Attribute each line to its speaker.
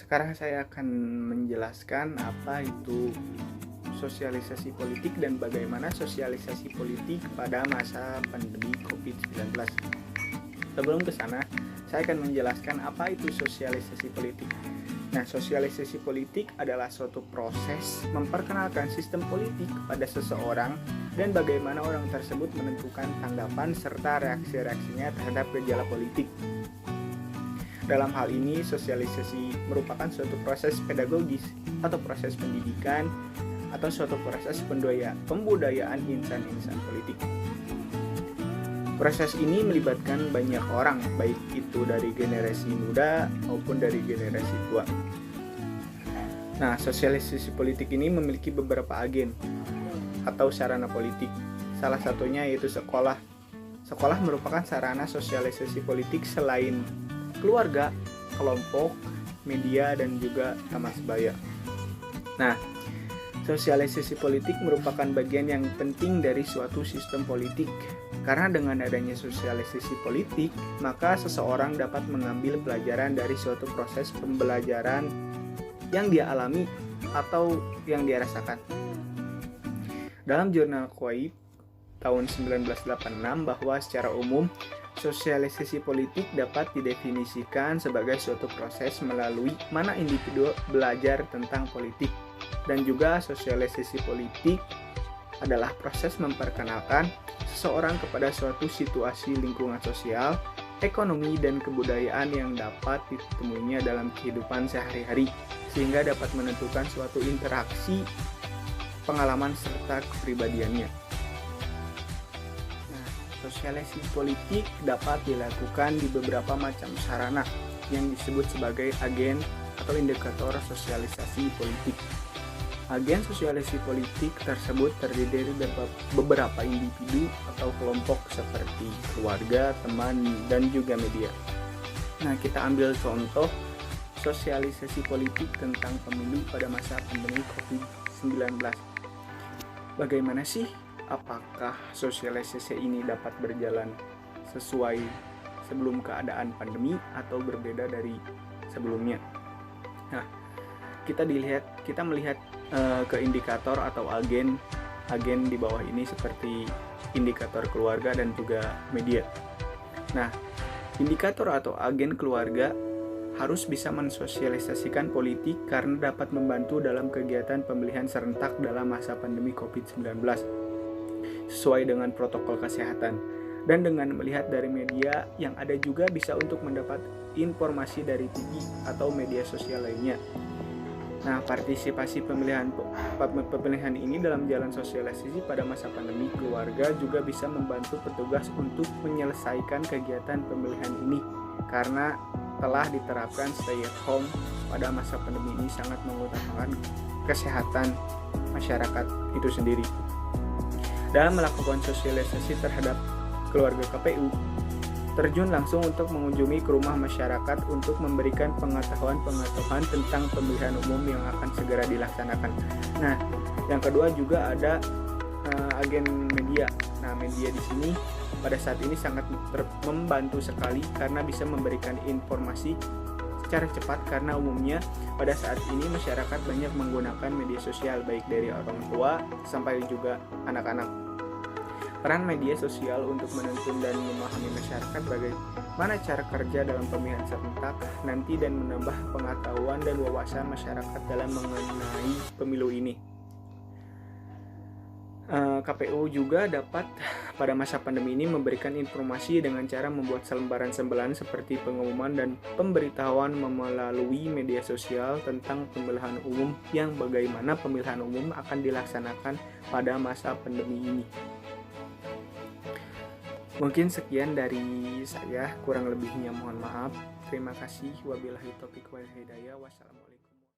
Speaker 1: Sekarang saya akan menjelaskan apa itu sosialisasi politik dan bagaimana sosialisasi politik pada masa pandemi COVID-19. Sebelum ke sana, saya akan menjelaskan apa itu sosialisasi politik. Nah, sosialisasi politik adalah suatu proses memperkenalkan sistem politik pada seseorang dan bagaimana orang tersebut menentukan tanggapan serta reaksi-reaksinya terhadap gejala politik. Dalam hal ini, sosialisasi merupakan suatu proses pedagogis atau proses pendidikan atau suatu proses pembudayaan insan-insan politik. Proses ini melibatkan banyak orang, baik itu dari generasi muda maupun dari generasi tua. Nah, sosialisasi politik ini memiliki beberapa agen atau sarana politik. Salah satunya yaitu sekolah. Sekolah merupakan sarana sosialisasi politik selain keluarga, kelompok, media, dan juga taman sebaya. Nah, sosialisasi politik merupakan bagian yang penting dari suatu sistem politik. Karena dengan adanya sosialisasi politik, maka seseorang dapat mengambil pelajaran dari suatu proses pembelajaran yang dia alami atau yang dia rasakan. Dalam jurnal Kuwait tahun 1986 bahwa secara umum sosialisasi politik dapat didefinisikan sebagai suatu proses melalui mana individu belajar tentang politik, dan juga sosialisasi politik adalah proses memperkenalkan seseorang kepada suatu situasi lingkungan sosial, ekonomi, dan kebudayaan yang dapat ditemuinya dalam kehidupan sehari-hari, sehingga dapat menentukan suatu interaksi, pengalaman, serta kepribadiannya. Nah, sosialisasi politik dapat dilakukan di beberapa macam sarana yang disebut sebagai agen atau indikator sosialisasi politik. Agen sosialisasi politik tersebut terdiri dari beberapa individu atau kelompok seperti keluarga, teman, dan juga media. Nah, kita ambil contoh sosialisasi politik tentang pemilu pada masa pandemi COVID-19. Bagaimana sih? Apakah sosialisasi ini dapat berjalan sesuai sebelum keadaan pandemi atau berbeda dari sebelumnya? Nah, kita melihat ke indikator atau agen di bawah ini seperti indikator keluarga dan juga media. Nah, indikator atau agen keluarga harus bisa mensosialisasikan politik karena dapat membantu dalam kegiatan pemilihan serentak dalam masa pandemi COVID-19 sesuai dengan protokol kesehatan. Dan dengan melihat dari media yang ada juga bisa untuk mendapat informasi dari TV atau media sosial lainnya. Nah, partisipasi pemilihan ini dalam jalan sosialisasi pada masa pandemi keluarga juga bisa membantu petugas untuk menyelesaikan kegiatan pemilihan ini karena telah diterapkan stay at home pada masa pandemi ini sangat mengutamakan kesehatan masyarakat itu sendiri. Dalam melakukan sosialisasi terhadap keluarga KPU, terjun langsung untuk mengunjungi ke rumah masyarakat untuk memberikan pengetahuan tentang pemilihan umum yang akan segera dilaksanakan. Nah, yang kedua juga ada agen media. Nah, media di sini pada saat ini sangat membantu sekali karena bisa memberikan informasi secara cepat karena umumnya pada saat ini masyarakat banyak menggunakan media sosial baik dari orang tua sampai juga anak-anak. Peran media sosial untuk menuntun dan memahami masyarakat bagaimana cara kerja dalam pemilihan serentak nanti dan menambah pengetahuan dan wawasan masyarakat dalam mengenai pemilu ini. KPU juga dapat pada masa pandemi ini memberikan informasi dengan cara membuat selembaran-selembaran seperti pengumuman dan pemberitahuan melalui media sosial tentang pemilihan umum yang bagaimana pemilihan umum akan dilaksanakan pada masa pandemi ini. Mungkin sekian dari saya, kurang lebihnya mohon maaf. Terima kasih. Wabillahi taufiq wal hidayah. Wassalamualaikum.